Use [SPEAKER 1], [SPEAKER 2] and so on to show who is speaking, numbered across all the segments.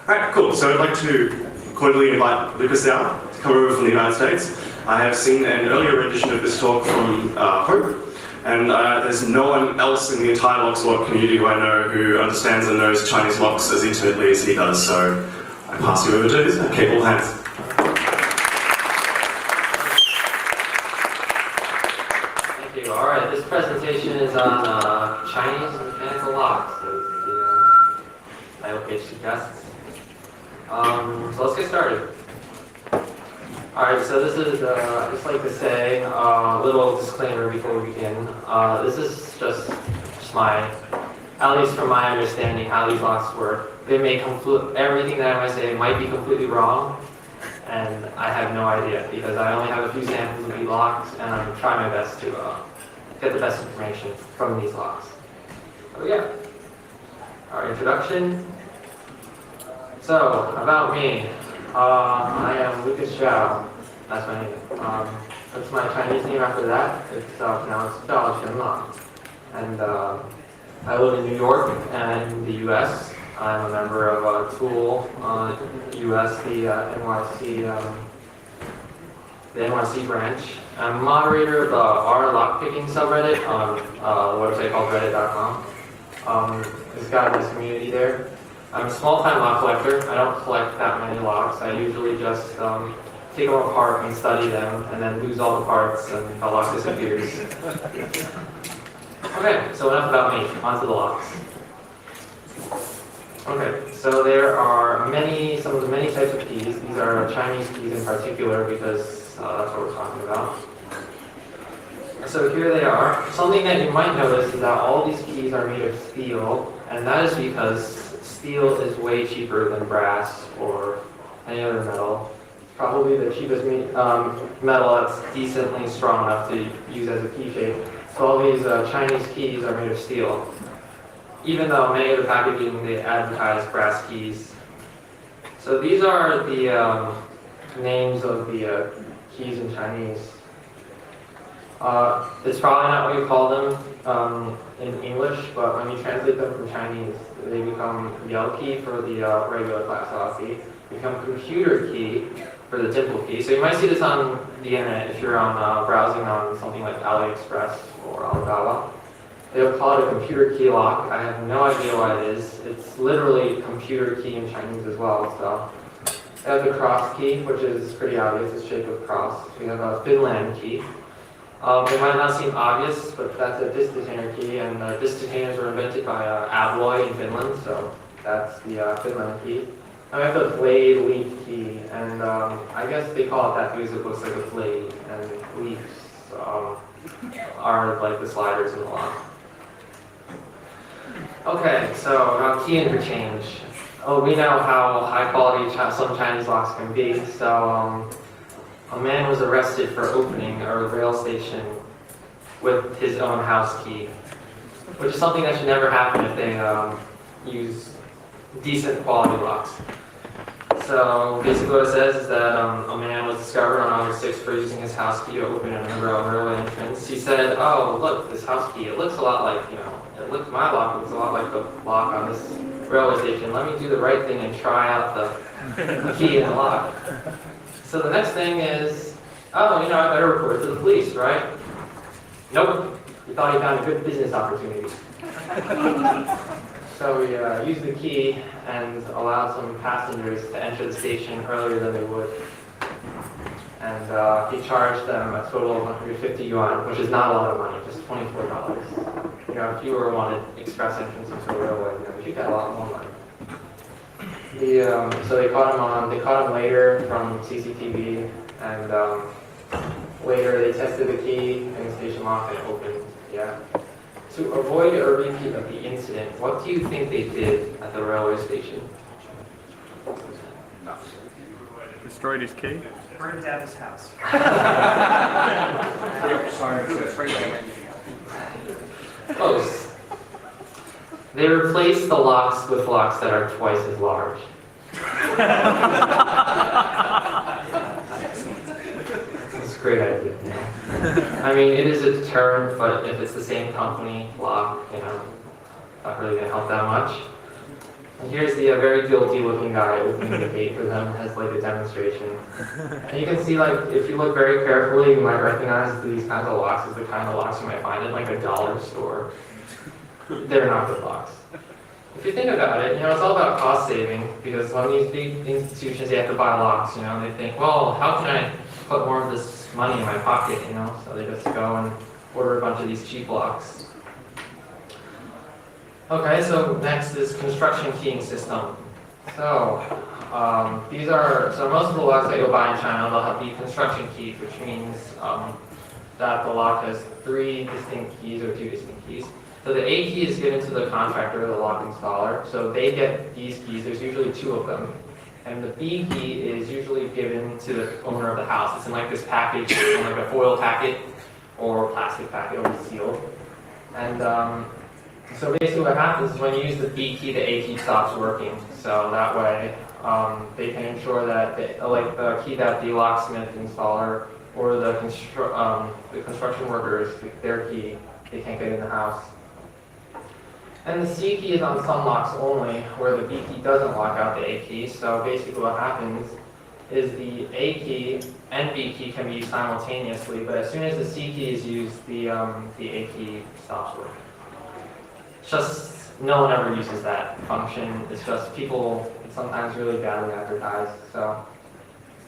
[SPEAKER 1] Alright, cool. So I'd like to cordially invite Lucas Zhao to come over from the United States. I have seen an earlier rendition of this talk from Hope, and there's no one else in the entire OzLock community who I know who understands and knows Chinese locks as intimately as he does, so I pass you over to his capable hands.
[SPEAKER 2] Thank you. Alright, this presentation is on Chinese mechanical locks, as the title page suggests. So let's get started. Alright, so this is, I'd just like to say a little disclaimer before we begin. This is just my, at least from my understanding, how these locks work. They may everything that I might say might be completely wrong, and I have no idea, because I only have a few samples of these locks, and I'm trying my best to get the best information from these locks. So yeah, our introduction. So, about me. I am Lucas Zhao. That's my name. That's my Chinese name after that. It's pronounced Zhao Qianlang. And I live in New York and the US. I'm a member of TOOL, US, the NYC branch. I'm a moderator of our lockpicking subreddit on a website called reddit.com. It's got a nice community there. I'm a small-time lock collector. I don't collect that many locks. I usually just take them apart and study them, and then lose all the parts, and the lock disappears. Okay, so enough about me. On to the locks. Okay, so there are some of the many types of keys. These are Chinese keys in particular, because that's what we're talking about. So here they are. Something that you might notice is that all these keys are made of steel, and that is because steel is way cheaper than brass or any other metal. It's probably the cheapest metal that's decently strong enough to use as a key shape. So all these Chinese keys are made of steel. Even though many of the packaging, they advertise brass keys. So these are the names of the keys in Chinese. It's probably not what you call them in English, but when you translate them from Chinese, they become yell key for the regular class A key, become computer key for the dimple key. So you might see this on the internet if you're on browsing on something like AliExpress or Alibaba. They'll call it a computer key lock. I have no idea what it is. It's literally computer key in Chinese as well. So we have the cross key, which is pretty obvious. It's shaped with cross. We have a Finland key. It might not seem obvious, but that's a disc detainer key, and disc detainers were invented by Abloy in Finland, so that's the Finland key. And we have the blade leaf key, and I guess they call it that because it looks like a blade, and leaves are like the sliders in the lock. Okay, so now key interchange. Oh, we know how high quality some Chinese locks can be, so a man was arrested for opening a rail station with his own house key, which is something that should never happen if they use decent quality locks. So basically what it says is that a man was discovered on August 6th for using his house key to open an underground railway entrance. He said, "Oh, look, this house key, it looks a lot like, my lock looks a lot like the lock on this railway station. Let me do the right thing and try out the key in the lock." So the next thing is, I better report it to the police, right? Nope. We thought he found a good business opportunity. So we used the key and allowed some passengers to enter the station earlier than they would. And he charged them a total of 150 yuan, which is not a lot of money, just $24. If you wanted express entrance into a railway, you get a lot more money. So they caught him later from CCTV, and later they tested the key in the station lock and it opened. Yeah. To avoid a repeat of the incident, what do you think they did at the railway station?
[SPEAKER 3] Destroyed his key?
[SPEAKER 4] Burned down his house.
[SPEAKER 2] Close. They replaced the locks with locks that are twice as large. That's a great idea. I mean, it is a deterrent, but if it's the same company lock, not really going to help that much. And here's the very guilty looking guy opening the gate for them as like a demonstration. And you can see, like, if you look very carefully, you might recognize these kinds of locks as the kind of locks you might find in like a dollar store. They're not good locks. If you think about it, it's all about cost saving, because when these big institutions, they have to buy locks, and they think, well, how can I put more of this money in my pocket, So they just go and order a bunch of these cheap locks. Okay, so next is construction keying system. So most of the locks that you'll buy in China, they'll have the construction key, which means that the lock has 3 distinct keys or 2 distinct keys. So the A key is given to the contractor, the lock installer. So they get these keys. There's usually 2 of them. And the B key is usually given to the owner of the house. It's in like this package, in like a foil packet or plastic packet, it'll be sealed. And so basically what happens is when you use the B key, the A key stops working. So that way they can ensure that the key that the locksmith, installer, or the construction workers, their key, they can't get in the house. And the C key is on some locks only, where the B key doesn't lock out the A key. So basically what happens is the A key and B key can be used simultaneously, but as soon as the C key is used, the A key stops working. It's just, no one ever uses that function. It's just it's sometimes really badly advertised. So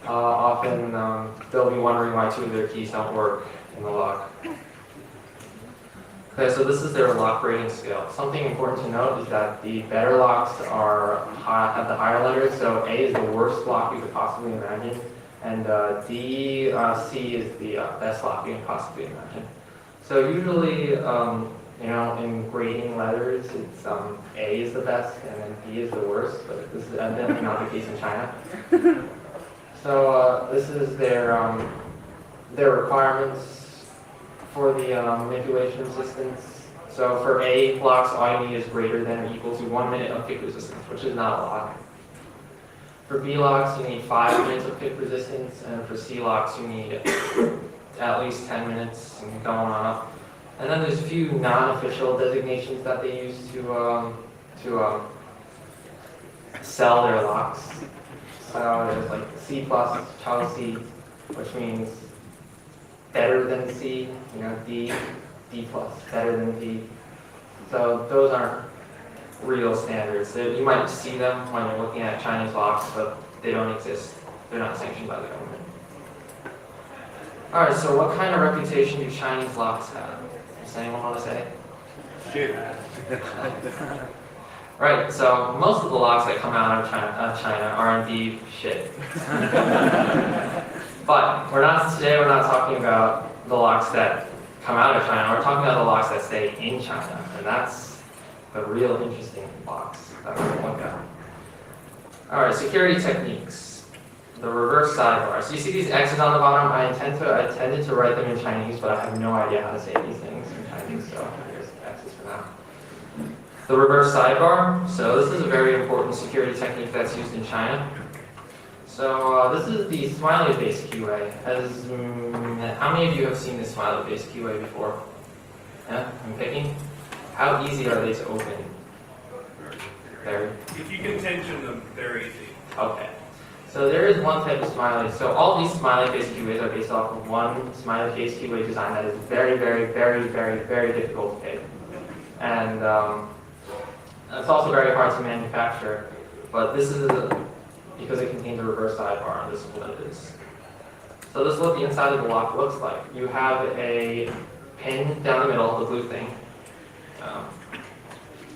[SPEAKER 2] often they'll be wondering why 2 of their keys don't work in the lock. Okay, so this is their lock rating scale. Something important to note is that the better locks have the higher letters. So A is the worst lock you could possibly imagine, and C is the best lock you can possibly imagine. So usually, in grading letters, it's A is the best, and then B is the worst. But this is definitely not the case in China. So this is their requirements for the manipulation resistance. So for A locks, all you need is greater than or equal to 1 minute of kick resistance, which is not a lot. For B locks, you need 5 minutes of kick resistance, and for C locks, you need at least 10 minutes and going on up. And then there's a few non-official designations that they use to sell their locks. So there's like C+, Chao C, which means better than C, D plus, better than D. So those aren't real standards. You might see them when you're looking at Chinese locks, but they don't exist. They're not sanctioned by the government. Alright, so what kind of reputation do Chinese locks have? Does anyone want to say?
[SPEAKER 3] Shit.
[SPEAKER 2] Right, so most of the locks that come out of China are indeed shit. But today we're not talking about the locks that come out of China, we're talking about the locks that stay in China, and that's the real interesting locks that we're going to look at. Alright, security techniques. The reverse sidebar. So you see these X's on the bottom, I intended to write them in Chinese, but I have no idea how to say these things in Chinese, so here's X's for that. The reverse sidebar. So this is a very important security technique that's used in China. So this is the smiley face keyway. How many of you have seen this smiley face keyway before? Yeah, I'm picking. How easy are they to open? Very.
[SPEAKER 4] If you can tension them, they're easy.
[SPEAKER 2] Okay. So there is one type of smiley. So all these smiley face keyways are based off of one smiley face keyway design that is very, very, very, very, very difficult to pick. And it's also very hard to manufacture. But this is because it contains a reverse sidebar, and this is what it is. So this is what the inside of the lock looks like. You have a pin down the middle, the blue thing.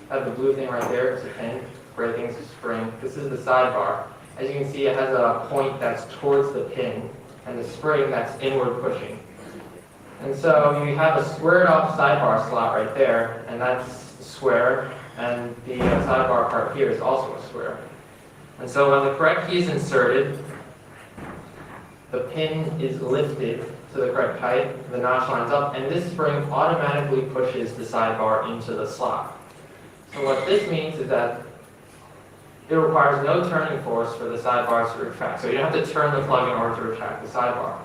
[SPEAKER 2] Have the blue thing right there, it's a pin. Gray thing's a spring. This is the sidebar. As you can see, it has a point that's towards the pin, and the spring that's inward pushing. And so you have a squared off sidebar slot right there, and that's square, and the sidebar part here is also a square. And so when the correct key is inserted, the pin is lifted to the correct height, the notch lines up, and this spring automatically pushes the sidebar into the slot. So what this means is that it requires no turning force for the sidebars to retract. So you don't have to turn the plug in order to retract the sidebar.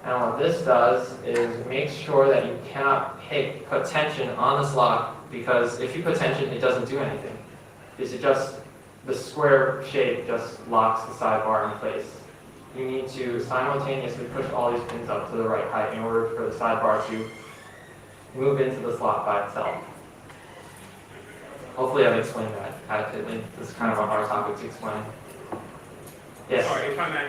[SPEAKER 2] And what this does is make sure that you cannot put tension on this lock, because if you put tension, it doesn't do anything. It just the square shape just locks the sidebar in place. You need to simultaneously push all these pins up to the right height in order for the sidebar to move into the slot by itself. Hopefully I've explained that adequately. This is kind of a hard topic to explain. Yes?
[SPEAKER 4] Sorry, if I may.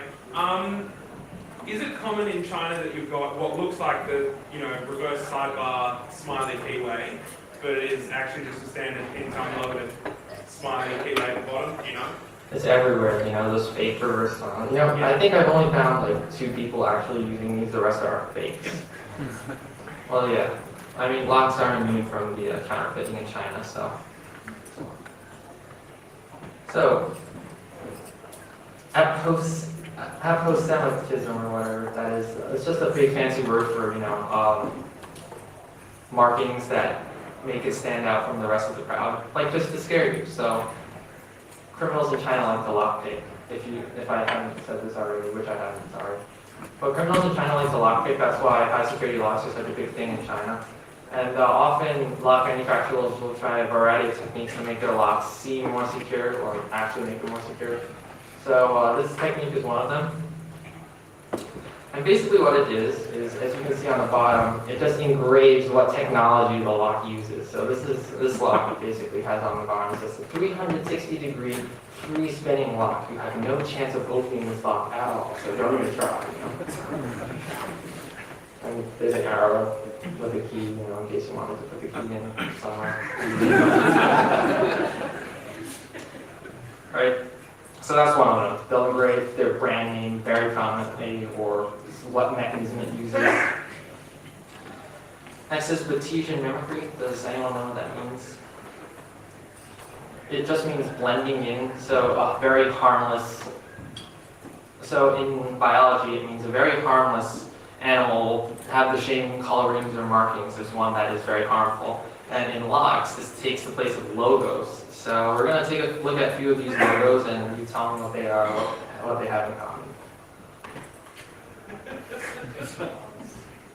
[SPEAKER 4] Is it common in China that you've got what looks like the reverse sidebar smiley keyway, but it is actually just a standard pin-time loaded smiley keyway at the bottom?
[SPEAKER 2] It's everywhere, those fake reverse signals. I think I've only found like 2 people actually using these, the rest are fakes. Well, yeah. I mean, locks aren't immune from the counterfeiting in China, so. So, aposematism or whatever that is, it's just a big fancy word for, markings that make it stand out from the rest of the crowd, like just to scare you. So, criminals in China like to lockpick. If I haven't said this already, which I haven't, sorry. But criminals in China like to lockpick. That's why high security locks are such a big thing in China. And often lock manufacturers will try a variety of techniques to make their locks seem more secure or actually make them more secure. So this technique is one of them. And basically what it is, as you can see on the bottom, it just engraves what technology the lock uses. So this lock basically has on the bottom, it's just a 360-degree free spinning lock. You have no chance of opening this lock at all, so don't even try. And there's an arrow with a key, in case you wanted to put the key in somewhere. Right? So that's one of them. They'll engrave their brand name very prominently or what mechanism it uses. Next is Batesian mimicry. Does anyone know what that means? It just means blending in, so very harmless. So in biology, it means a very harmless animal have the same colorings or markings as one that is very harmful. And in locks, this takes the place of logos. So we're going to take a look at a few of these logos and you tell me what they are, what they have in common.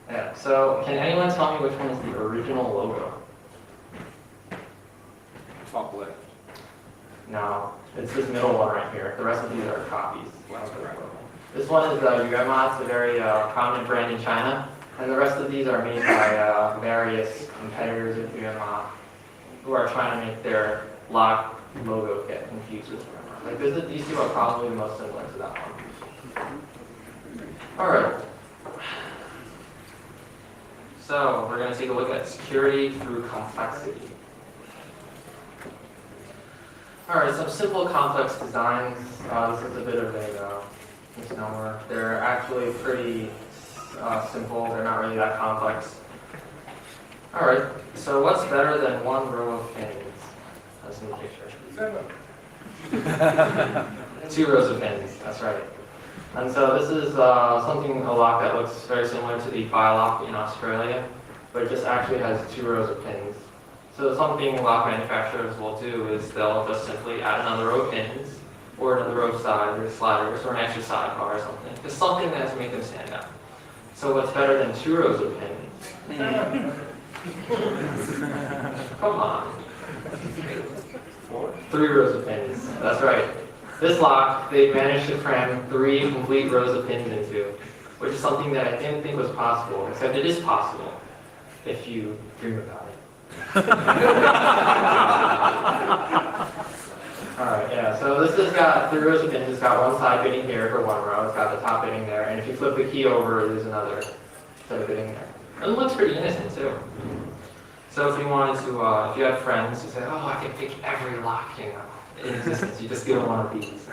[SPEAKER 2] Yeah, so can anyone tell me which one is the original logo?
[SPEAKER 3] Top left.
[SPEAKER 2] No, it's this middle one right here. The rest of these are copies. This one is Yuema. It's a very prominent brand in China. And the rest of these are made by various competitors of Yuema who are trying to make their lock logo get confused with Yuema. Like these two are probably the most similar to that one. Alright. So we're going to take a look at security through complexity. Alright, some simple complex designs. This is a bit of a misnomer. They're actually pretty simple. They're not really that complex. Alright, so what's better than one row of pins? That's in the picture. 2 rows of pins, that's right. And so this is a lock that looks very similar to the file lock in Australia, but it just actually has 2 rows of pins. So something lock manufacturers will do is they'll just simply add another row of pins, or another row of sliders, or an extra sidebar or something. Just something that's make them stand out. So what's better than 2 rows of pins? Come on. 3 rows of pins, that's right. This lock, they managed to cram 3 complete rows of pins into, which is something that I didn't think was possible, except it is possible if you dream about it. Alright, yeah, so this has got 3 rows of pins. It's got one side bitting here for 1 row, it's got the top bitting there, and if you flip the key over, there's another set of bitting there. And it looks pretty innocent too. So if you wanted to, if you had friends who said, oh, I can pick every lock, in existence, you just give them one of these.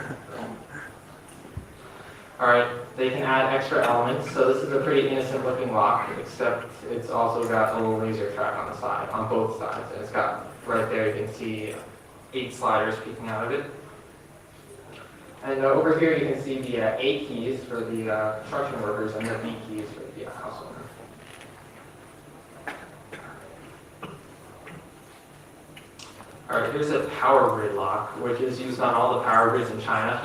[SPEAKER 2] Alright, they can add extra elements. So this is a pretty innocent looking lock, except it's also got a little laser track on the side, on both sides. And it's got, right there you can see 8 sliders peeking out of it. And over here you can see the A keys for the construction workers and the B keys for the house owner. Alright, here's a power grid lock, which is used on all the power grids in China,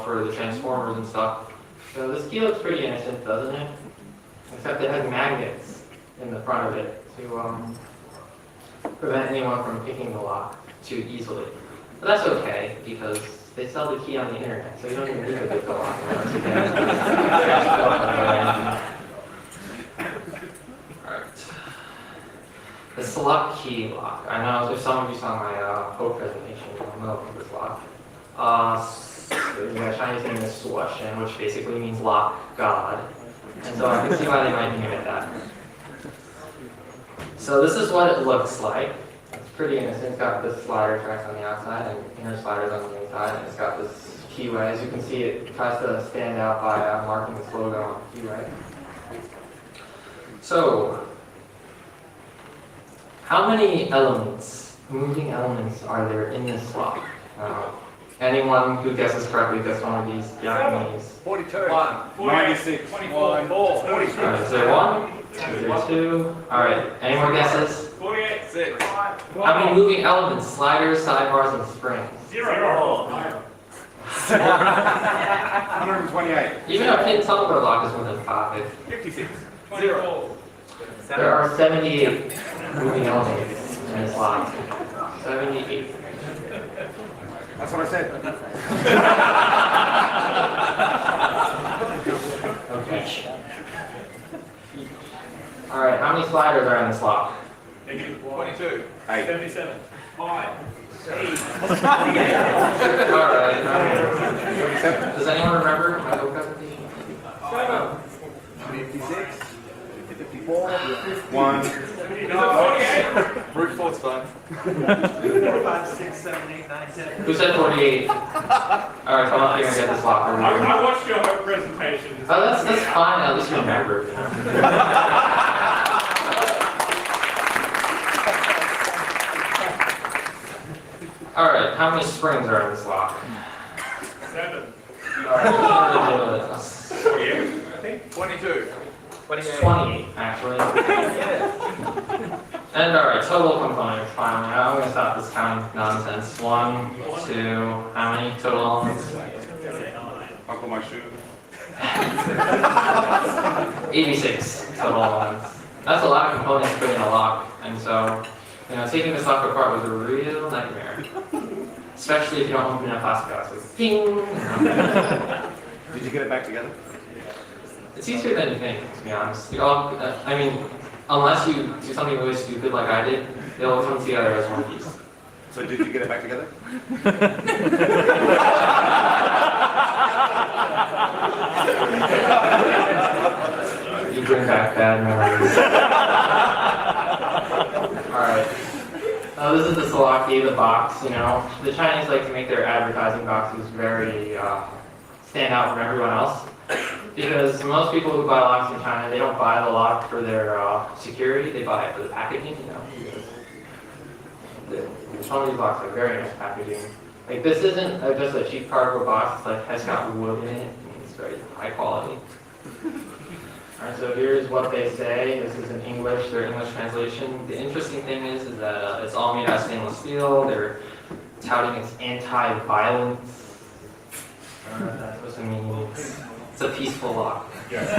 [SPEAKER 2] for the transformers and stuff. So this key looks pretty innocent, doesn't it? Except it has magnets in the front of it to prevent anyone from picking the lock too easily. But that's okay, because they sell the key on the internet, so you don't even need a big lock. Alright. The select key lock. I know if some of you saw my Pope presentation, you'll know this lock. The Chinese name is Suoshen, which basically means lock God. And so I can see why they might name it that. So this is what it looks like. It's pretty innocent. It's got this slider tracks on the outside and inner sliders on the inside, and it's got this keyway. As you can see, it tries to stand out by marking this logo on the keyway. So, how many elements, moving elements, are there in this lock? Anyone who guesses correctly gets one of these Japanese.
[SPEAKER 3] 42.
[SPEAKER 4] 96. 24. 46.
[SPEAKER 2] Alright, is there one? Is there two? Alright, any more guesses?
[SPEAKER 4] 48. 6.
[SPEAKER 2] How many moving elements, sliders, sidebars, and springs?
[SPEAKER 4] 0.
[SPEAKER 3] 128.
[SPEAKER 2] Even a pin tumbler lock is more than 5.
[SPEAKER 4] 56. 24.
[SPEAKER 2] There are 78 moving elements in this lock. 78.
[SPEAKER 3] That's what I said.
[SPEAKER 2] Okay. Alright, how many sliders are in this lock?
[SPEAKER 4] 22.
[SPEAKER 3] 8.
[SPEAKER 4] 77. 5. 8.
[SPEAKER 2] Alright. Does anyone remember my whole presentation?
[SPEAKER 3] 56. 54. 1.
[SPEAKER 4] 48.
[SPEAKER 3] Brute force 5.
[SPEAKER 5] 5, 6, 7, 8, 9, 10.
[SPEAKER 2] Who said 48? Alright, come on here and get this lock over here.
[SPEAKER 4] I watched your whole presentation.
[SPEAKER 2] Oh, that's fine. At least you remember. You know? Alright, how many springs are in this lock?
[SPEAKER 4] 7.
[SPEAKER 2] Alright,
[SPEAKER 4] 48. I think. 22.
[SPEAKER 2] 28, actually. And alright, total components, finally. I'm going to stop this counting nonsense. 1, 2, how many total elements?
[SPEAKER 3] Buckle my shoe.
[SPEAKER 2] 86 total elements. That's a lot of components to put in a lock, and so, you know, taking this lock apart was a real nightmare. Especially if you don't open it in a plastic box. It's ping!
[SPEAKER 3] Did you get it back together?
[SPEAKER 2] It's easier than you think, to be honest. You all, I mean, unless you do something really stupid like I did, they'll come together as one piece.
[SPEAKER 3] So did you get it back together?
[SPEAKER 2] You bring back bad memories. Alright. This is the Solaki, the box, you know. The Chinese like to make their advertising boxes very stand out from everyone else. Because most people who buy locks in China, they don't buy the lock for their security, they buy it for the packaging, you know. Some of these locks are very nice packaging. Like this isn't just a cheap cardboard box, it's like has got wood in it, and it's very high quality. Alright, so here's what they say. This is in English, their English translation. The interesting thing is that it's all made out of stainless steel. They're touting its anti-violence. I don't know what that's supposed to mean. It's a peaceful lock. It's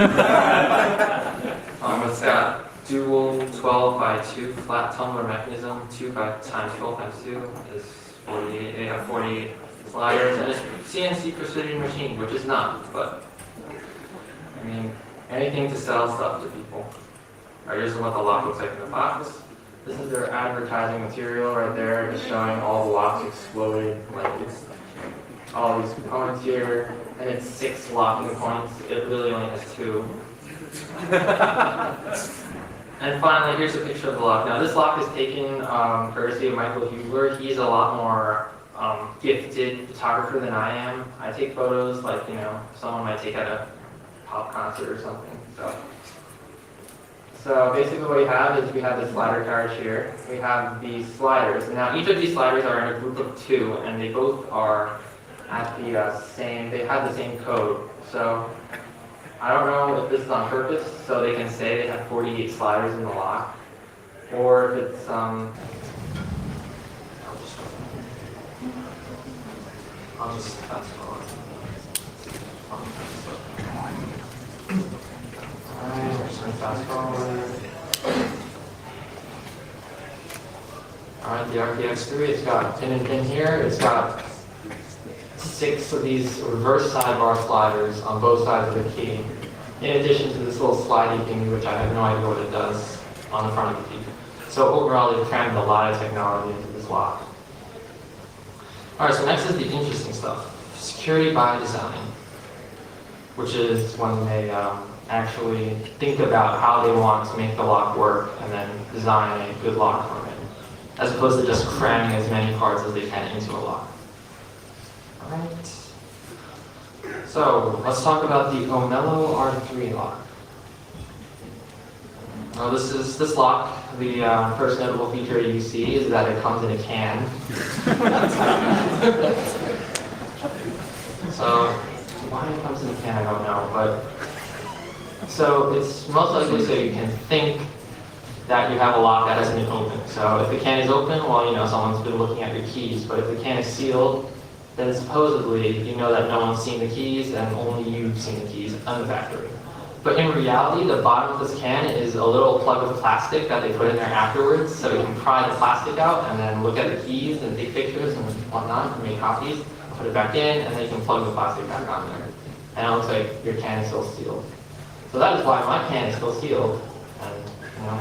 [SPEAKER 2] got dual 12 by 2 flat tumbler mechanism. 2 times 12 times 2 is 48. They have 48 sliders, and it's CNC precision machine, which is not, but I mean, anything to sell stuff to people. Alright, here's what the lock looks like in the box. This is their advertising material right there, just showing all the locks exploded. Like it's all these components here, and it's 6 locking points. It really only has 2. And finally, here's a picture of the lock. Now, this lock is taken courtesy of Michael Hubler. He's a lot more gifted photographer than I am. I take photos like, you know, someone might take at a pop concert or something. So basically what we have is we have the slider carriage here. We have these sliders. Now, each of these sliders are in a group of 2, and they both are at the same, they have the same code. So I don't know if this is on purpose, so they can say they have 48 sliders in the lock, or if it's I'll just fast forward. Alright, we're just gonna fast forward. Alright, the RPX3. It's got pin and pin here. It's got 6 of these reverse sidebar sliders on both sides of the key, in addition to this little slidey thingy, which I have no idea what it does on the front of the key. So overall, they've crammed a lot of technology into this lock. All right, so next is the interesting stuff. Security by design, which is when they actually think about how they want to make the lock work and then design a good lock from it, as opposed to just cramming as many parts as they can into a lock. All right. So let's talk about the Omello R3 lock. Now this lock. The first notable feature you see is that it comes in a can. So why it comes in a can, I don't know, but so it's most likely so you can think that you have a lock that hasn't been opened. So if the can is open, well, you know someone's been looking at your keys. But if the can is sealed, then supposedly you know that no one's seen the keys and only you've seen the keys in the factory. But in reality, the bottom of this can is a little plug of plastic that they put in there afterwards, so you can pry the plastic out and then look at the keys and take pictures and whatnot and make copies, put it back in, and then you can plug the plastic back on there. And it looks like your can is still sealed. So that is why my can is still sealed, and you know,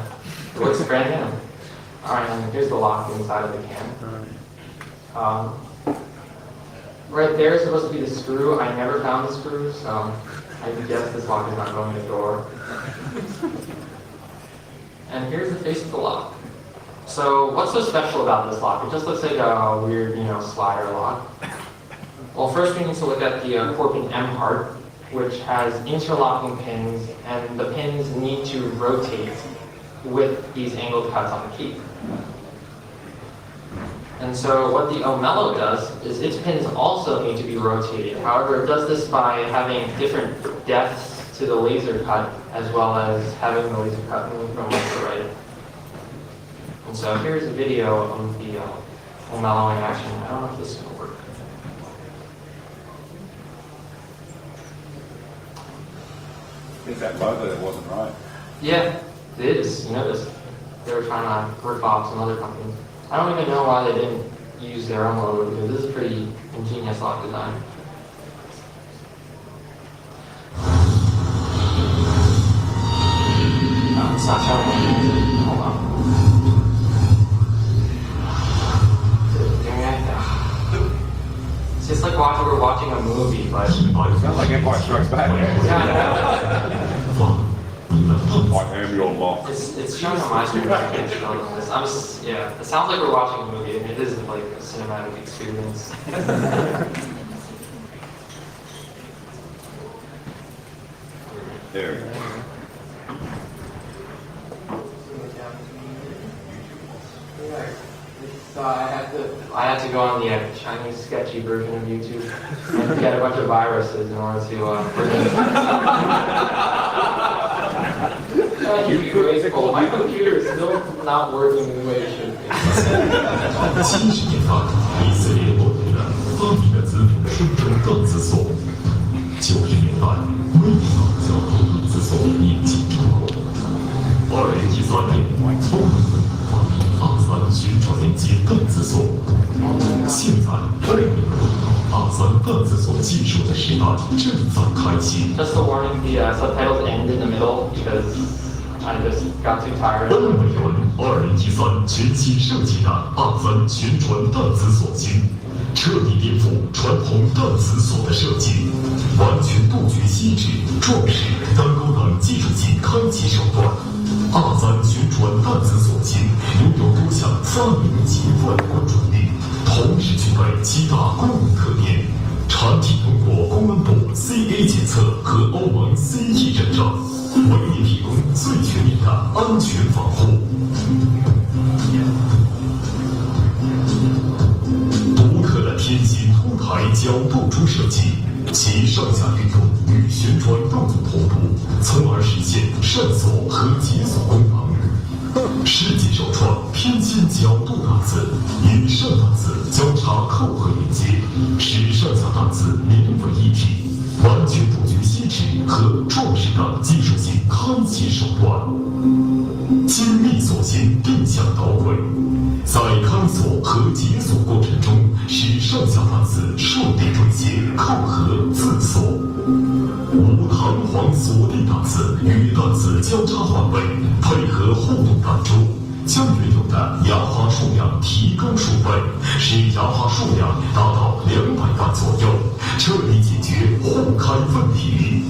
[SPEAKER 2] it looks brand new. All right, and here's the lock inside of the can. Right there is supposed to be the screw. I never found the screw, so I guess this lock is not going in the door. And here's the face of the lock. So what's so special about this lock? It just looks like a weird, you know, slider lock. Well, first we need to look at the core-pin M part, which has interlocking pins, and the pins need to rotate with these angled cuts on the key. And so what the Omello does is its pins also need to be rotated. However, it does this by having different depths to the laser cut, as well as having the laser cut move from left to right. And so here's a video of the Omello in action. I don't know if this is going to work.
[SPEAKER 3] Is that logo that wasn't right?
[SPEAKER 2] Yeah, it is. You notice they were trying to rip off some other companies. I don't even know why they didn't use their own logo, because this is a pretty ingenious lock design. Oh, it's not showing me. Hold on. It's just like we're watching a movie, but...
[SPEAKER 3] Sounds like Empire Strikes Back. I am your lock.
[SPEAKER 2] It's showing on my screen, but I can't show them this. Yeah, it sounds like we're watching a movie, and it isn't like a cinematic experience.
[SPEAKER 3] There.
[SPEAKER 2] So I had to go on the Chinese sketchy version of YouTube and get a bunch of viruses in order to my computer is still not working the way it should be.
[SPEAKER 6] 70年代，以色列落地了发明的子母顺中更自锁。90年代，微电脑交互更自锁引进中国。2013年，欧盟发明R3旋转连接更自锁。现在2020年，R3更自锁技术的时代正在开启。
[SPEAKER 2] Just a warning, the subtitles end in the middle because I just got too tired.
[SPEAKER 6] 本委员2013全新设计的R3旋转弹子锁芯，彻底颠覆传统弹子锁的设计，完全杜绝锡纸、撞石、单钩等技术性开启手段。R3旋转弹子锁芯拥有多项发明及外观专利，同时具备其他功能特点。产品通过公安部 CA 检测和欧盟 CE 认证。 为您提供最全面的安全防护。独特的天心凸台角度珠设计，其上下运动与旋转动作同步，从而实现上锁和解锁功能。世界首创天心角度档子，与上档子交叉扣合连接，使上下档子连为一体。 完全杜绝锡纸和撞石等技术性开启手段。精密锁芯定向导轨，在开锁和解锁过程中，使上下盘子顺利对接、扣合、自锁。无弹簧锁定档次与档次交叉换位，配合互动弹珠，将原有的牙花数量提高数倍，使牙花数量达到200万左右，彻底解决互开问题。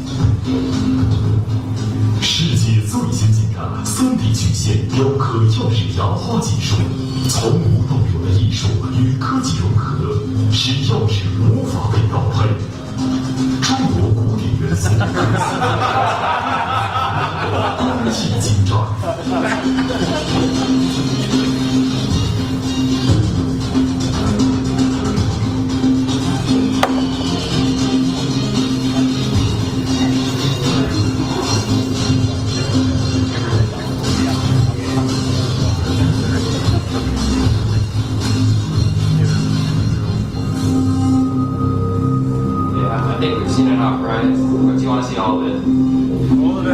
[SPEAKER 6] 世界最先进的3D 曲线雕刻钥匙牙花技术，从无到有的艺术与科技融合，使钥匙无法被盗配。中国古典元素，工艺精湛。
[SPEAKER 2] Yeah, I think we've seen enough, right? Or do you want to see all of it?
[SPEAKER 5] All of it.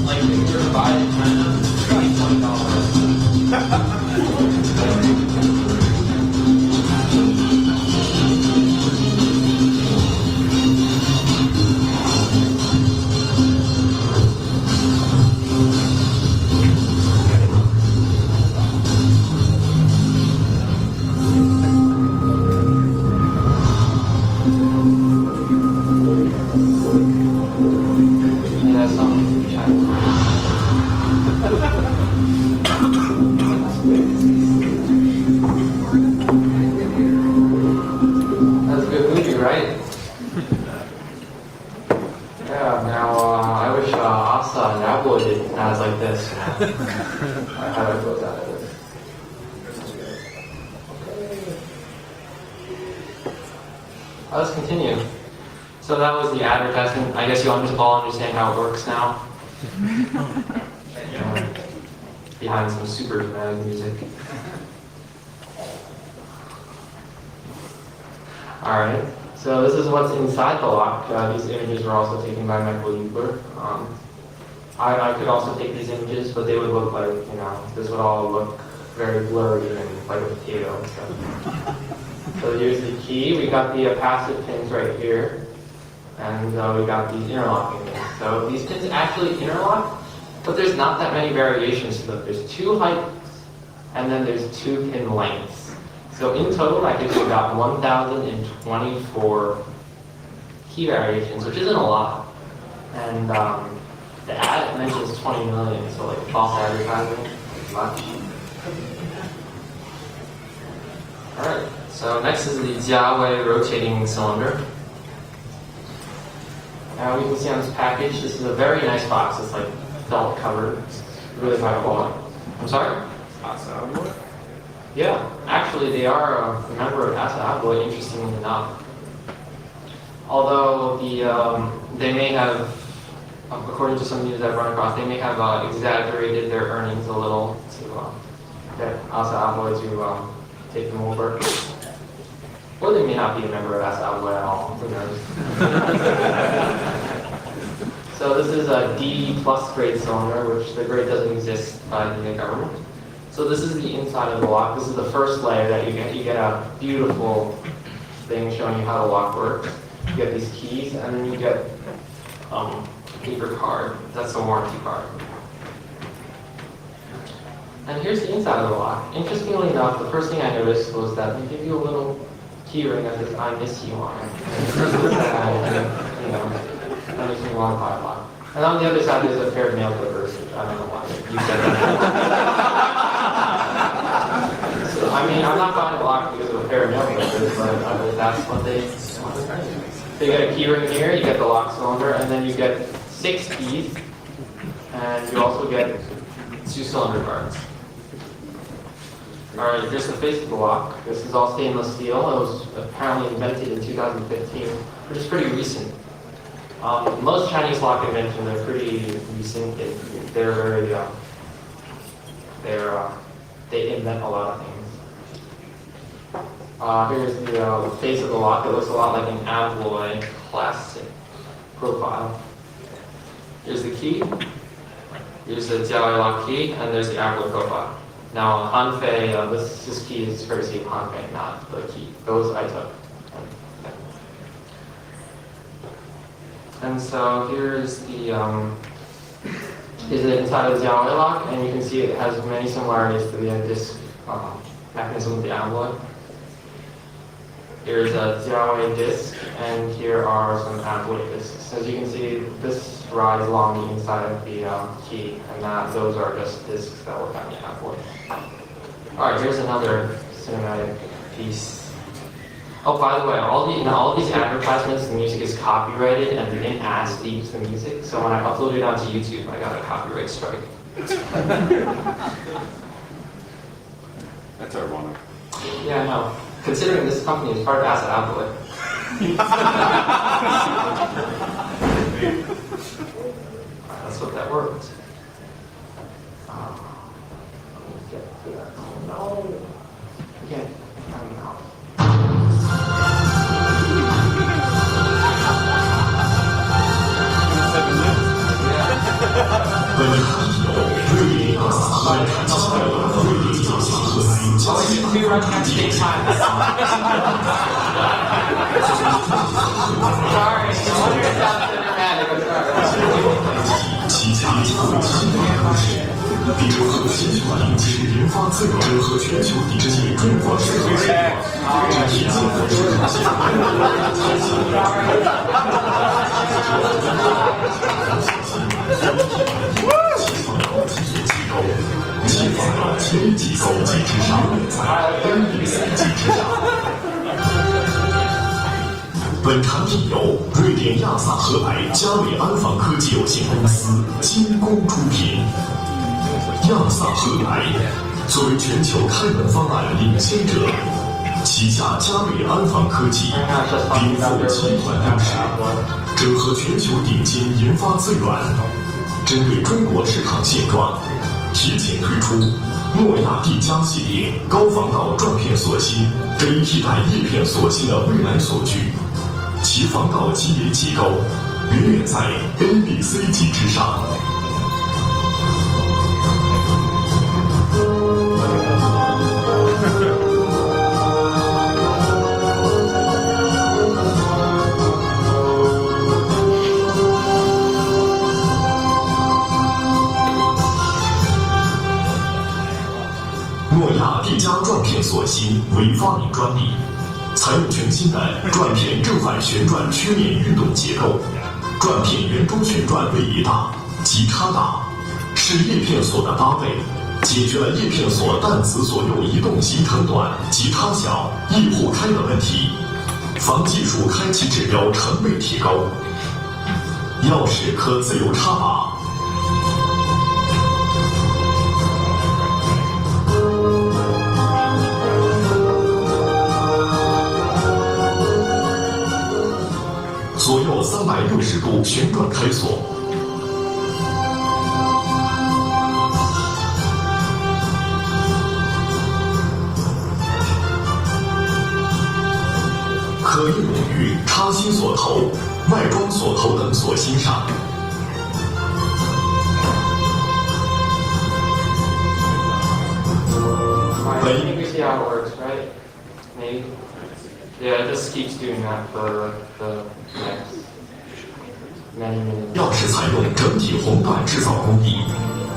[SPEAKER 2] Like if you're buying China, it's like Yeah, some China. That's a good movie, right? Yeah, now I wish Asa and Apple did ads like this. How do I close out of this? Let's continue. So that was the advertisement. I guess you all understand how it works now. Behind some super dramatic music. Alright, so this is what's inside the lock. These images were also taken by Michael Eubler. I could also take these images, but they would look like, this would all look very blurry and like a potato and stuff. So here's the key. We got the passive pins right here. And we got these interlocking pins. So these pins actually interlock, but there's not that many variations to them. There's 2 heights, and then there's 2 pin lengths. So in total, I think we got 1,024 key variations, which isn't a lot. And the ad mentions 20 million, so like false advertising, much. Alright, so next is the Jiawei rotating cylinder. Now we can see on this package, this is a very nice box. It's like felt covered. It's really high quality. I'm sorry? Yeah, actually they are a member of Asa Abloy, interestingly enough. Although they may have, according to some news I've run across, they may have exaggerated their earnings a little to get Asa Abloy to take them over. Or they may not be a member of Asa Abloy at all, who knows. So this is a D+ grade cylinder, which the grade doesn't exist by the government. So this is the inside of the lock. This is the first layer that you get. You get a beautiful thing showing you how the lock works. You get these keys, and then you get a paper card. That's a warranty card. And here's the inside of the lock. Interestingly enough, the first thing I noticed was that they give you a little key ring that says "I miss you" on it. That makes me want to buy a lock. And on the other side, there's a pair of nail clippers, which I don't know why you said that. So, I mean, I'm not buying a lock because of a pair of nail clippers, but that's what they want. So you get a key ring here, you get the lock cylinder, and then you get 6 keys, and you also get 2 cylinder guards. Alright, here's the face of the lock. This is all stainless steel. It was apparently invented in 2015, which is pretty recent. Most Chinese lock inventions are pretty recent. They're very, they invent a lot of things. Here's the face of the lock. It looks a lot like an alloy plastic profile. Here's the key. Here's the Jiaowei lock key, and there's the alloy profile. Now, Hanfei, this key is courtesy of Hanfei, not the key. Those I took. And so here's the inside of the Jiaowei lock, and you can see it has many similarities to the disc mechanism of the alloy. Here's a Jiaowei disc, and here are some alloy discs. As you can see, this rides along the inside of the key, and those are just discs that work on the alloy. Alright, here's another cinematic piece. Oh, by the way, all these advertisements, the music is copyrighted, and they didn't ask to use the music, so when I uploaded it onto YouTube, I got a copyright strike.
[SPEAKER 3] That's ironic.
[SPEAKER 2] Yeah, I know. Considering this company is part of Asset Alloy. That's what that works. Let me get to that. Oh, no. Okay. No.
[SPEAKER 6] 本刊由瑞典亚萨和产期瑞典亚萨和来加西安旗下加维新的科室，并整合全球顶尖研发资源，整合全球顶尖中国市场资源，展现中国市场先进期放到前几艘机之上，在 NBC 机之上。本产品由瑞典亚萨和蔼嘉伟安防科技有限公司精工出品。亚萨和蔼作为全球开门方案领先者，旗下嘉伟安防科技禀赋集团优势，整合全球顶尖研发资源，针对中国市场现状，提前推出诺亚帝家系列高防盗转片锁芯，可以替代叶片锁芯的未来锁具，其防盗级别极高，远远在 ABC 级之上。诺亚帝家转片锁芯为发明专利，采用全新的转片正反旋转曲面运动结构，转片圆周旋转位移大，极差大，是叶片锁的8倍，解决了叶片锁弹子左右移动行程短及差小、易互开的问题，防技术开启指标成倍提高，钥匙可自由插拔。左右360度旋转开锁，可应用于插芯锁头、外装锁头等锁芯上。
[SPEAKER 2] I think we see how it works, right? Maybe. Yeah, it just keeps doing that for the next many minutes.
[SPEAKER 6] 钥匙采用整体红段制造工艺，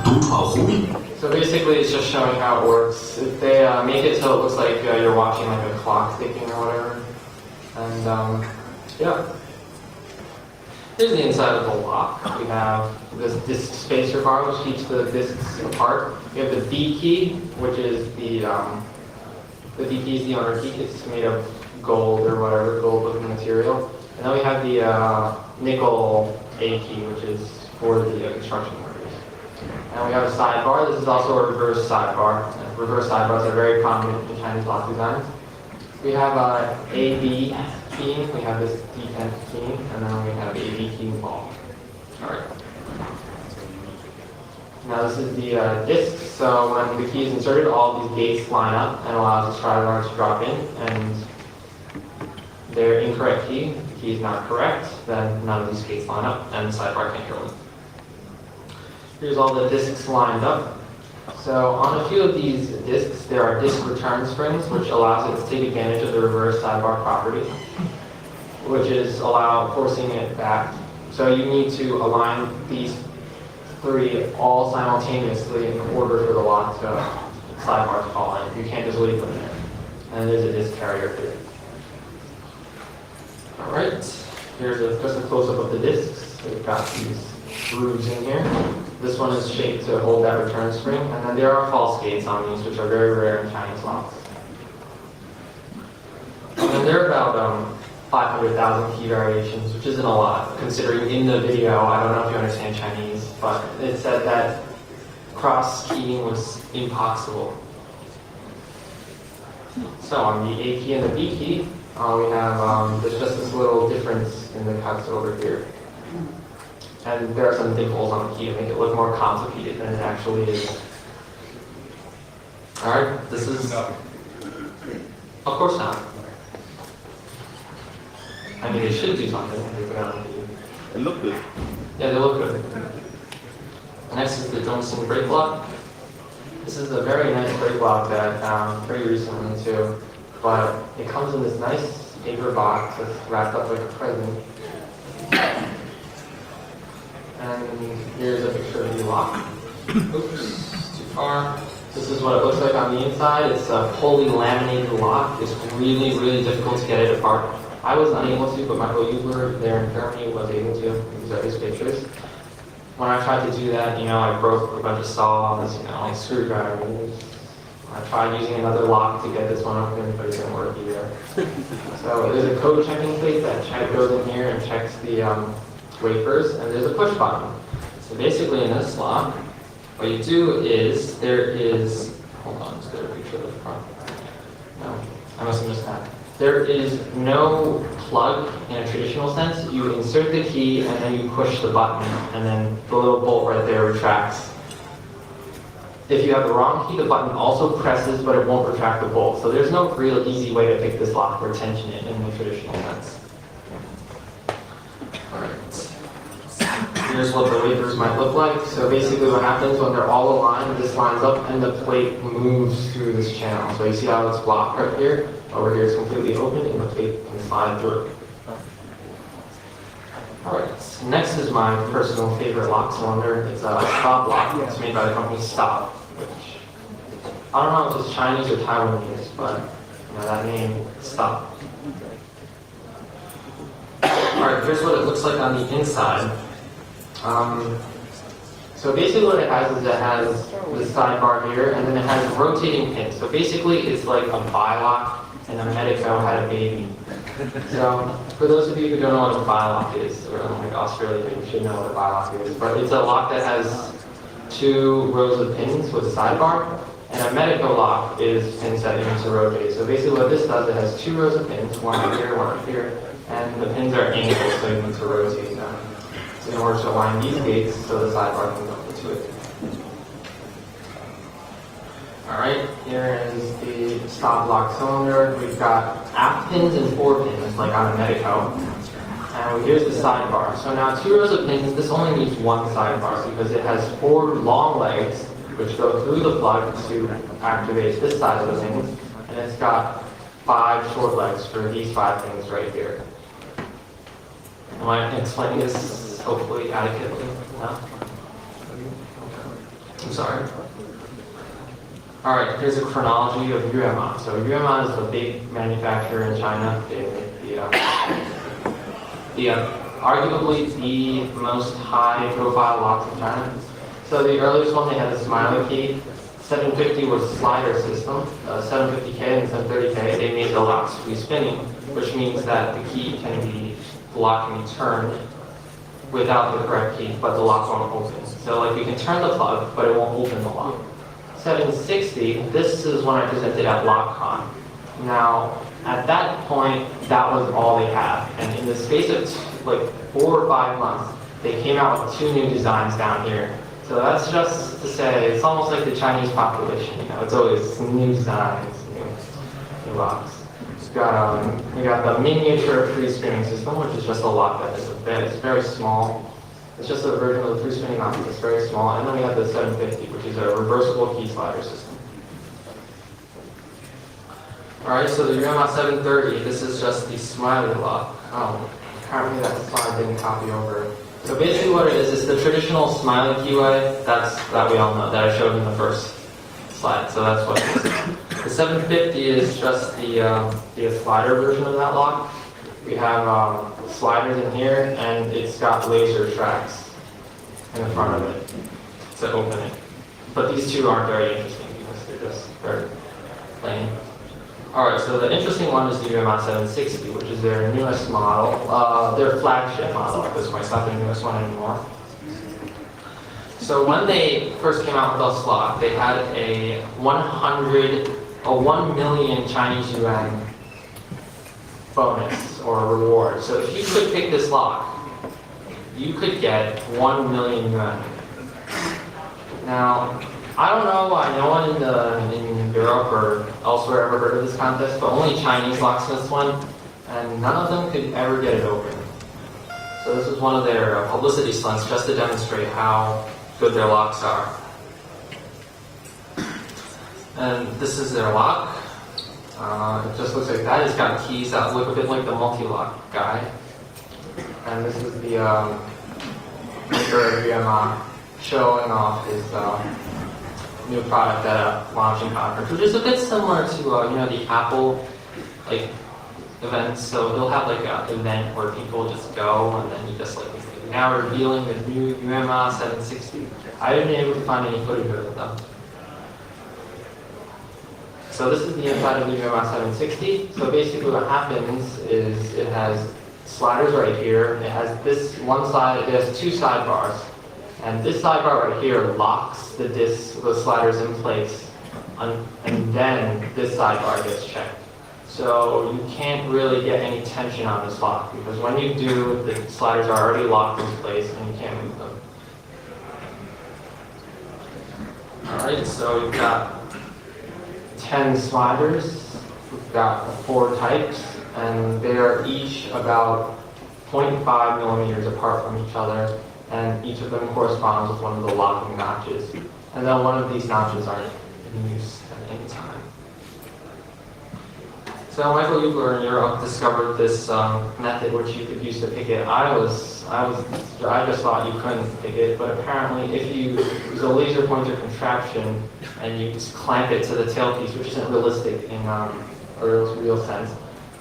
[SPEAKER 6] 独创弧面。
[SPEAKER 2] So basically, it's just showing how it works. If they make it so it looks like you're watching like a clock ticking or whatever, and yeah. Here's the inside of the lock. We have this disc spacer bar, which keeps the discs apart. We have the D key, which is the D key is the owner key. It's made of gold or whatever, gold-looking material. And then we have the nickel A key, which is for the construction workers. And we have a sidebar. This is also a reverse sidebar. And reverse sidebars are very prominent in Chinese lock designs. We have A-B keying, we have this D10 keying, and then we have A-B keying ball. Alright. Now this is the disc, so when the key is inserted, all of these gates line up and allows the sidebar to drop in, and they're incorrect key, the key is not correct, then none of these gates line up, and the sidebar can't go in. Here's all the discs lined up. So on a few of these discs, there are disc return springs, which allows it to take advantage of the reverse sidebar property, which is forcing it back. So you need to align these three all simultaneously in order for the lock to sidebar to fall in. You can't just leave them there. And there's a disc carrier here. All right, here's just a close-up of the discs. We've got these grooves in here. This one is shaped to hold that return spring, and then there are false gates on these, which are very rare in Chinese locks. And there are about 500,000 key variations, which isn't a lot, considering in the video, I don't know if you understand Chinese, but it said that cross-keying was impossible. So on the A key and the B key, we have, there's just this little difference in the cuts over here. And there are some dimples on the key to make it look more complicated than it actually is. Alright, this is... Of course not. I mean, they should do something.
[SPEAKER 3] It looked good.
[SPEAKER 2] Yeah, they look good. Next is the Johnson brake lock. This is a very nice brake lock that I found pretty recently too. But it comes in this nice paper box that's wrapped up like a present. And here's a picture of the lock. Oops, too far. This is what it looks like on the inside. It's a fully laminated lock. It's really, really difficult to get it apart. I was unable to, but my co-user there in Germany was able to. These are his pictures. When I tried to do that, I broke a bunch of saws, like screwdrivers. I tried using another lock to get this one open, but it didn't work either. So there's a code checking plate that goes in here and checks the wafers, and there's a push button. So basically in this lock, what you do is, hold on, is there a picture of the front? No, I must have missed that. There is no plug in a traditional sense. You insert the key and then you push the button, and then the little bolt right there retracts. If you have the wrong key, the button also presses, but it won't retract the bolt. So there's no real easy way to pick this lock or tension it in the traditional sense. Here's what the wafers might look like. So basically what happens when they're all aligned, this lines up and the plate moves through this channel. So you see how it's blocked right here? Over here it's completely open and the plate can slide through. Alright, next is my personal favorite lock cylinder. It's a Stop lock. It's made by the company Stop, which I don't know if it's Chinese or Taiwanese, but that name, Stop. Alright, here's what it looks like on the inside. So basically what it has is it has the sidebar here, and then it has rotating pins. So basically it's like a bilock and a Medico had a baby. So for those of you who don't know what a bilock is, or like Australia, you should know what a bilock is. But it's a lock that has 2 rows of pins with a sidebar, and a Medico lock is pins that you need to rotate. So basically what this does, it has 2 rows of pins, one up here, one up here, and the pins are angled, so you need to rotate them in order to align these gates so the sidebar can go into it. Alright, here is the Stop lock cylinder. We've got aft pins and 4 pins, like on a Medico. And here's the sidebar. So now 2 rows of pins, this only needs 1 sidebar because it has 4 long legs which go through the plug to activate this side of the pin. And it's got 5 short legs for these 5 pins right here. Am I explaining this hopefully adequately? No? I'm sorry. Alright, here's a chronology of Yueman. So Yueman is a big manufacturer in China. They make arguably the most high-profile locks in China. So the earliest one, they had the Smiley key. 750 was a slider system. 750K and 730K, they made the locks free spinning, which means that the key can be, the lock can be turned without the correct key, but the lock won't open. So like you can turn the plug, but it won't open the lock. 760, this is one I presented at OzLockCon. Now, at that point, that was all they had. And in the space of like 4 or 5 months, they came out with 2 new designs down here. So that's just to say, it's almost like the Chinese population, you know, it's always new designs, new locks. We got the miniature free spinning system, which is just a lock that is a bit, it's very small. It's just a version of the free spinning lock, it's very small. And then we have the 750, which is a reversible key slider system. Alright, so the UMA 730, this is just the smiley lock. Apparently that slide didn't copy over. So basically what it is the traditional smiley keyway, that we all know, that I showed in the first slide, so that's what it is. The 750 is just the slider version of that lock. We have sliders in here, and it's got laser tracks in the front of it to open it. But these two aren't very interesting because they're just very plain. Alright, so the interesting one is the UMA 760, which is their newest model, their flagship model at this point. It's not their newest one anymore. So when they first came out with this lock, they had a 1 million Chinese yuan bonus or reward. So if you could pick this lock, you could get 1 million yuan. Now, I don't know why no one in Europe or elsewhere ever heard of this contest, but only Chinese locksmiths won, and none of them could ever get it open. So this is one of their publicity stunts just to demonstrate how good their locks are. And this is their lock. It just looks like that. It's got keys that look a bit like the multi-lock guy. And this is the maker of UMA showing off his new product at a launching conference, which is a bit similar to the Apple events. So he'll have like an event where people just go, and then he just now revealing the new UMA 760. I haven't been able to find any footage of it though. So this is the inside of the UMA 760. So basically what happens is it has sliders right here. It has this one side, it has 2 sidebars. And this sidebar right here locks the sliders in place. And then this sidebar gets checked. So you can't really get any tension on this lock because when you do, the sliders are already locked in place and you can't move them. Alright, so we've got 10 sliders. We've got 4 types, and they are each about 0.5 millimeters apart from each other, and each of them corresponds with one of the locking notches. And then one of these notches aren't in use at any time. So Michael Eubler in Europe discovered this method which you could use to pick it. I just thought you couldn't pick it, but apparently if you use a laser pointer contraption and you just clamp it to the tailpiece, which isn't realistic in a real sense,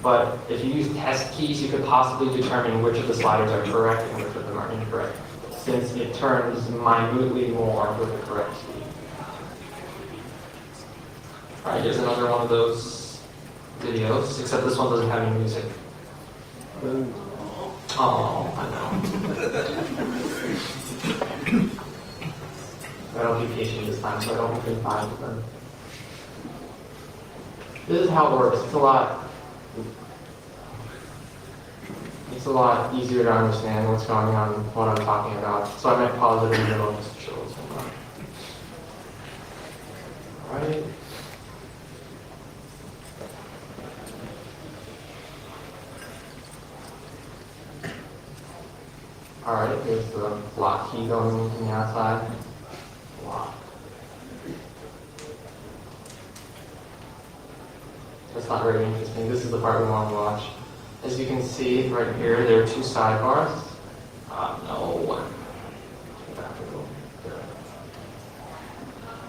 [SPEAKER 2] but if you use test keys, you could possibly determine which of the sliders are correct and which of them are incorrect, since it turns minutely more with the correct speed. Alright, here's another one of those videos, except this one doesn't have any music. Oh, I know. I'll be patient this time, so I don't open 5 of them. This is how it works. It's a lot easier to understand what's going on, what I'm talking about. So I might pause it in the middle just to show what's going on. Alright. Alright, here's the lock key going from the outside. Lock. That's not very interesting. This is the part we want to watch. As you can see right here, there are 2 sidebars. No.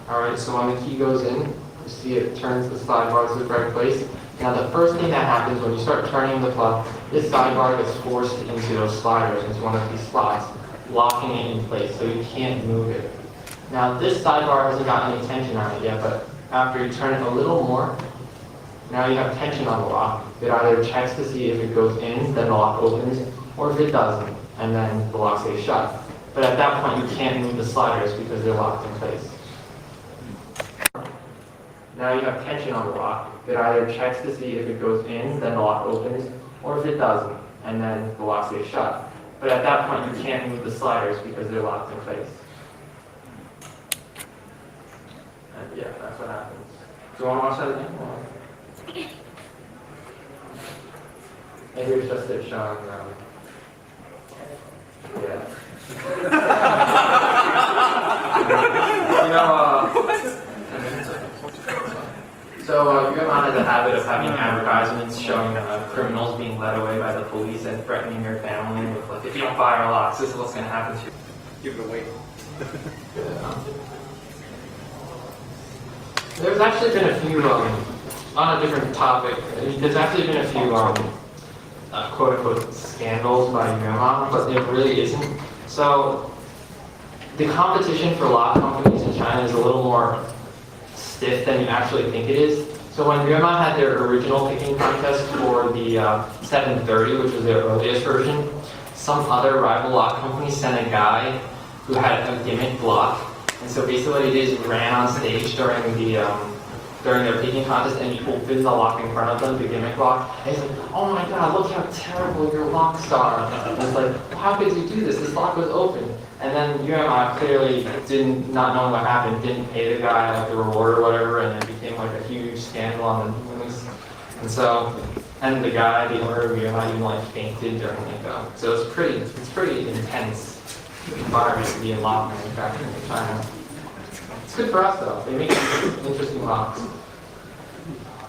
[SPEAKER 2] Alright, so when the key goes in, you see it turns the sidebars to the correct place. Now the first thing that happens when you start turning the plug, this sidebar gets forced into those sliders, into one of these slots, locking it in place so you can't move it. Now this sidebar hasn't got any tension on it yet, but after you turn it a little more, now you have tension on the lock. It either checks to see if it goes in, then the lock opens, or if it doesn't, and then the lock stays shut. But at that point, you can't move the sliders because they're locked in place. Now you have tension on the lock. It either checks to see if it goes in, then the lock opens, or if it doesn't, and then the lock stays shut. But at that point, you can't move the sliders because they're locked in place. And yeah, that's what happens. Do you want to watch that again? Maybe it's just it showing, yeah. UMI has a habit of having advertisements showing criminals being led away by the police and threatening your family with, like, if you don't buy our locks, this is what's going to happen to you.
[SPEAKER 5] Give it away.
[SPEAKER 2] There's actually been a few, on a different topic, there's actually been a few, quote-unquote scandals by UMI, but there really isn't. So, the competition for lock companies in China is a little more stiff than you actually think it is. So when UMI had their original picking contest for the 730, which was their earliest version, some other rival lock company sent a guy who had a gimmick lock. And so basically what he did is ran on stage during their picking contest and he opened the lock in front of them, the gimmick lock. And he's like, oh my god, look how terrible your locks are. And it's like, well, how could you do this? This lock was open. And then UMI clearly not knowing what happened, didn't pay the guy like the reward or whatever, and it became like a huge scandal on the news. And so, and the guy, the owner of UMI, even like fainted during it. So it's pretty intense environment to be in lock manufacturing in China. It's good for us though. They make interesting locks.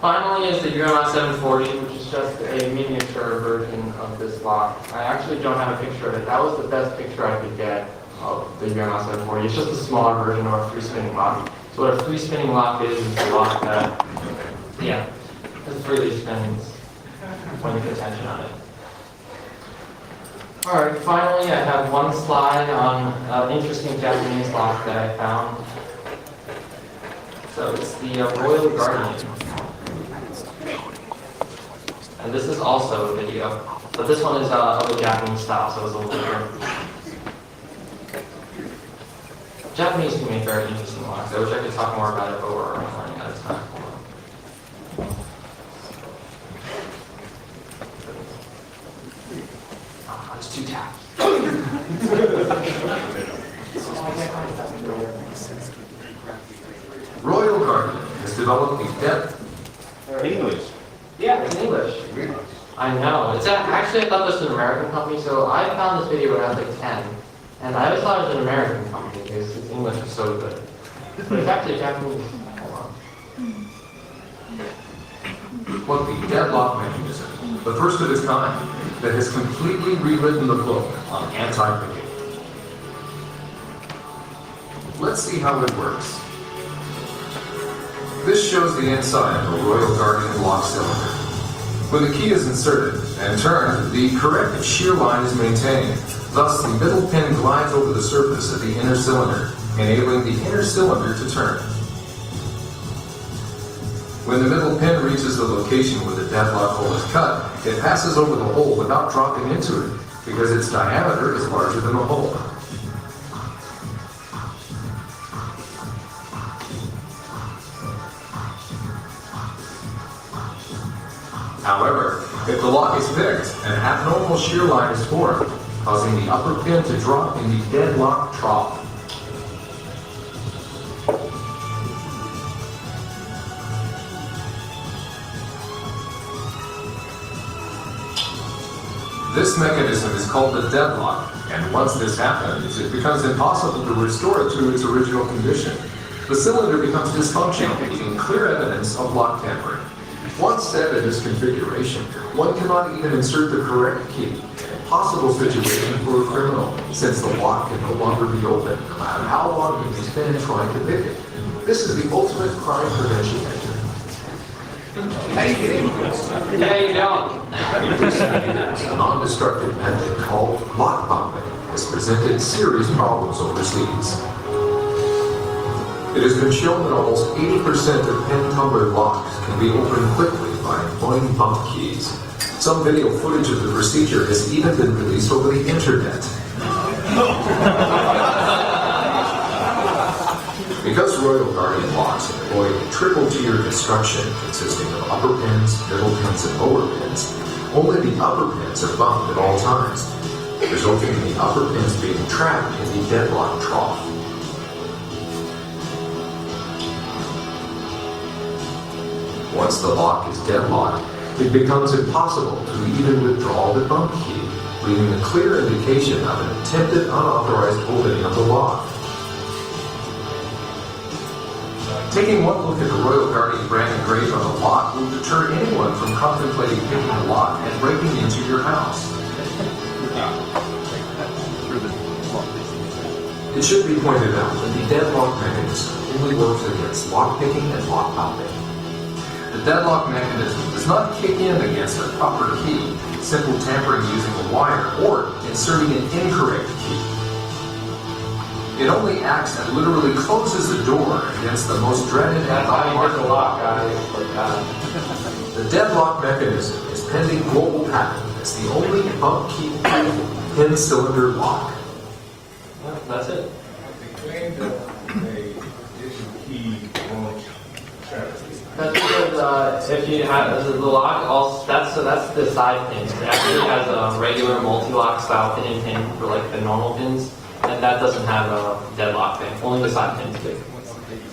[SPEAKER 2] Finally is the UMI 740, which is just a miniature version of this lock. I actually don't have a picture of it. That was the best picture I could get of the UMI 740. It's just a smaller version of a free spinning lock. So what a free spinning lock is a lock that, it freely spins when you put tension on it. Alright, finally I have one slide on an interesting Japanese lock that I found. So it's the Royal Guardian. And this is also a video, but this one is of the Japanese style, so it's a little different. Japanese can make very interesting locks. I wish I could talk more about it, but we're running out of time. It's too tapped.
[SPEAKER 7] Royal Guardian has developed a depth.
[SPEAKER 3] English.
[SPEAKER 2] Yeah, it's in English. I know. It's actually, I thought this was an American company, so I found this video when I was like 10. And I always thought it was an American company because its English is so good. But it's actually Japanese. Hold on.
[SPEAKER 7] What the deadlock mechanism, the first of its kind, that has completely rewritten the book on anti-picking. Let's see how it works. This shows the inside of a Royal Guardian lock cylinder. When the key is inserted and turned, the correct shear line is maintained. Thus, the middle pin glides over the surface of the inner cylinder, enabling the inner cylinder to turn. When the middle pin reaches the location where the deadlock hole is cut, it passes over the hole without dropping into it, because its diameter is larger than the hole. However, if the lock is picked, an abnormal shear line is formed, causing the upper pin to drop in the deadlock trough. This mechanism is called the deadlock, and once this happens, it becomes impossible to restore it to its original condition. The cylinder becomes dysfunctional, leaving clear evidence of lock tampering. Once set in this configuration, one cannot even insert the correct key. An impossible situation for a criminal, since the lock can no longer be opened, no matter how long he has been trying to pick it. This is the ultimate crime prevention measure.
[SPEAKER 2] How you doing?
[SPEAKER 7] This non-destructive method called lock bumping has presented serious problems overseas. It has been shown that almost 80% of pin tumbler locks can be opened quickly by employing bump keys. Some video footage of the procedure has even been released over the internet. Because Royal Guardian locks employ a triple-tier construction consisting of upper pins, middle pins, and lower pins, only the upper pins are bumped at all times, resulting in the upper pins being trapped in the deadlock trough. Once the lock is deadlocked, it becomes impossible to even withdraw the bump key, leaving a clear indication of an attempted unauthorized opening of the lock. Taking one look at the Royal Guardian brand engraved on the lock will deter anyone from contemplating picking the lock and breaking into your house. It should be pointed out that the deadlock mechanism only works against lock-picking and lock-popping. The deadlock mechanism does not kick in against a proper key, simple tampering using a wire, or inserting an incorrect key. It only acts and literally closes the door against the most dreaded and unmarked lock. The deadlock mechanism is pending global patent as the only bump key pin cylinder lock.
[SPEAKER 2] Yeah, that's it. That's because if you have the lock, that's the side pins. It actually has a regular multi-lock style pin for like the normal pins, and that doesn't have a deadlock pin. Only the side pins do.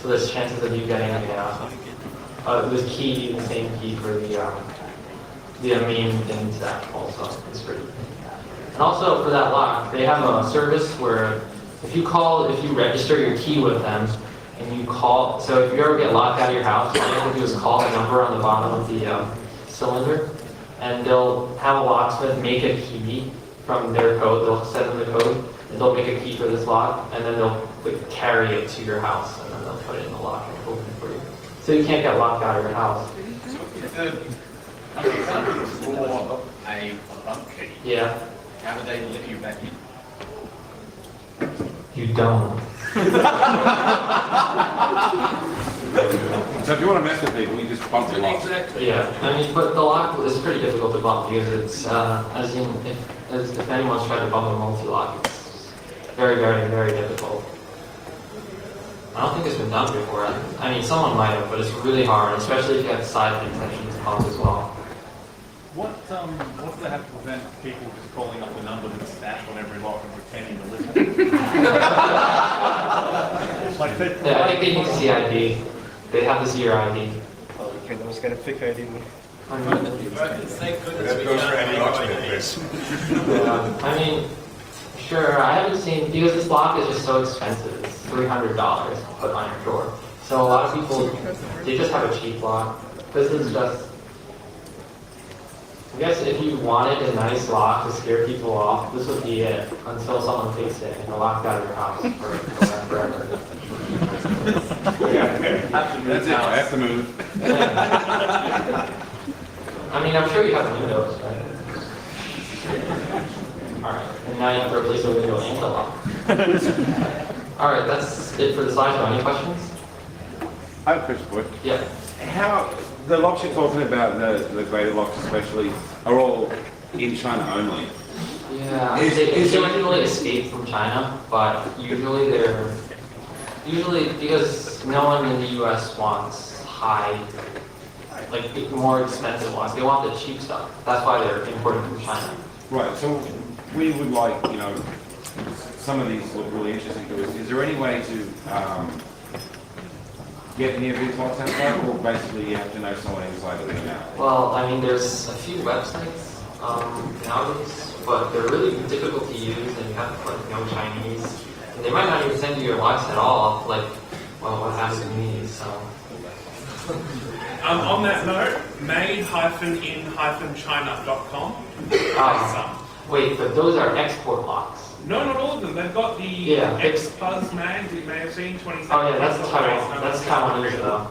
[SPEAKER 2] So there's chances of you getting this key, the same key for the main pin set also is free. And also for that lock, they have a service where if you register your key with them, and you call, so if you ever get locked out of your house, all you have to do is call the number on the bottom of the cylinder, and they'll have a locksmith make a key from their code. They'll send them the code, and they'll make a key for this lock, and then they'll carry it to your house, and then they'll put it in the lock and open it for you. So you can't get locked out of your house.
[SPEAKER 8] For a bump key,
[SPEAKER 2] Yeah.
[SPEAKER 8] how do they let you back in?
[SPEAKER 2] You don't.
[SPEAKER 9] So if you want to mess with people, you just bump the lock.
[SPEAKER 2] Yeah, I mean, but the lock is pretty difficult to bump because it's, if anyone's tried to bump a multi-lock, it's very, very, very difficult. I don't think it's been done before. I mean, someone might have, but it's really hard, especially if you have side intention to pump as well.
[SPEAKER 10] What does that have to prevent people just calling up the number that's stashed on every lock and pretending to listen?
[SPEAKER 2] Yeah, I think they need to see ID. They have to see your ID.
[SPEAKER 5] Oh, okay, I was gonna pick ID.
[SPEAKER 2] I mean, sure, I haven't seen, because this lock is just so expensive. It's $300 to put on your door. So a lot of people, they just have a cheap lock. This is just, I guess if you wanted a nice lock to scare people off, this would be it until someone takes it and they're locked out of your house forever.
[SPEAKER 9] That's it. I have to move.
[SPEAKER 2] I mean, I'm sure you have windows, right? Alright, and now you have to replace a window and the lock. Alright, that's it for the slideshow. Any questions?
[SPEAKER 9] I have a question for you.
[SPEAKER 2] Yeah.
[SPEAKER 9] How, the locks you're talking about, the greater locks especially, are all in China only?
[SPEAKER 2] Yeah, they usually escape from China, but usually because no one in the US wants like more expensive ones. They want the cheap stuff. That's why they're imported from China.
[SPEAKER 9] Right, so we would like, some of these look really interesting to us. Is there any way to get any of these locks outside, or basically you have to know someone inside of them now?
[SPEAKER 2] Well, I mean, there's a few websites nowadays, but they're really difficult to use, and you have to know Chinese. And they might not even send you your locks at all, like, well, what happens to me, so.
[SPEAKER 4] On that note, made-in-china.com.
[SPEAKER 2] Wait, but those are export locks.
[SPEAKER 4] No, not all of them. They've got the X-Buzz mag you may have seen, 27.
[SPEAKER 2] Oh yeah, that's Taiwan. That's Taiwanese though.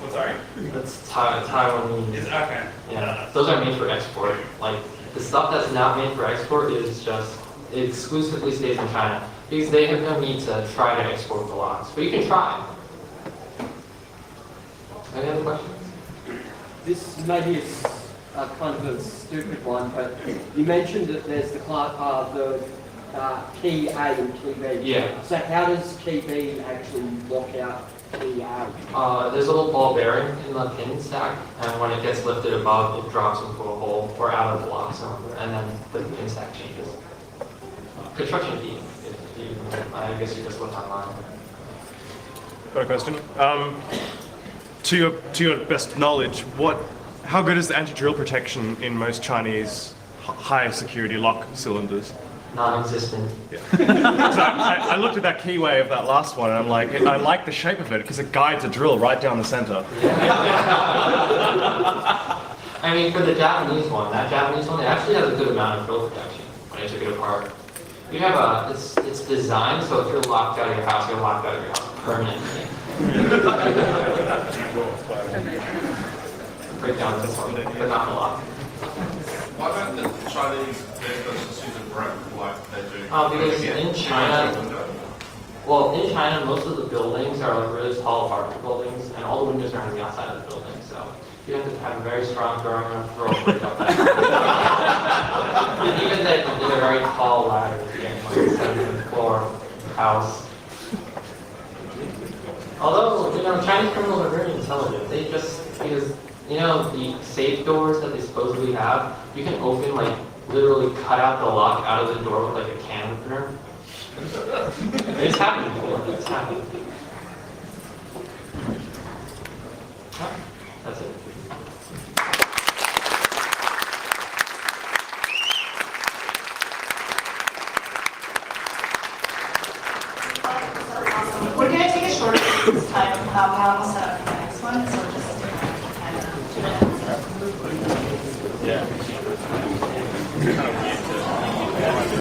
[SPEAKER 4] I'm sorry?
[SPEAKER 2] That's Taiwanese.
[SPEAKER 4] Okay.
[SPEAKER 2] Yeah, those are made for export. Like, the stuff that's not made for export is just, it exclusively stays in China. Because they have no need to try to export the locks. But you can try. Any other questions?
[SPEAKER 11] This may be a kind of a stupid one, but you mentioned that there's the key A and key B.
[SPEAKER 2] Yeah.
[SPEAKER 11] So how does key B actually lock out key A?
[SPEAKER 2] There's a little ball bearing in the pin stack, and when it gets lifted above, it drops into a hole or out of the lock cylinder, and then the pin stack changes. Construction key, I guess you just look online.
[SPEAKER 12] Got a question. To your best knowledge, how good is the anti-drill protection in most Chinese high security lock cylinders?
[SPEAKER 2] Non-existent.
[SPEAKER 12] Yeah. So I looked at that keyway of that last one, and I'm like, I like the shape of it because it guides a drill right down the center.
[SPEAKER 2] I mean, for the Japanese one, it actually has a good amount of drill protection when I took it apart. You have it's designed so if you're locked out of your house, you're locked out of your house permanently. Break down this one, but not a lot.
[SPEAKER 3] Why don't the Chinese just use a brick like they do?
[SPEAKER 2] Because in China, in China, most of the buildings are like really tall apartment buildings, and all the windows are on the outside of the building. So you have to have a very strong door and throw a brick up that. And even then, you need a very tall ladder to get like the 7th floor house. Although, Chinese criminals are very intelligent. They because, the safe doors that they supposedly have, you can open, literally cut out the lock out of the door with, a can opener. It's happened before. It's happened. That's it.
[SPEAKER 13] We're going to take a shorter this time. We have a set up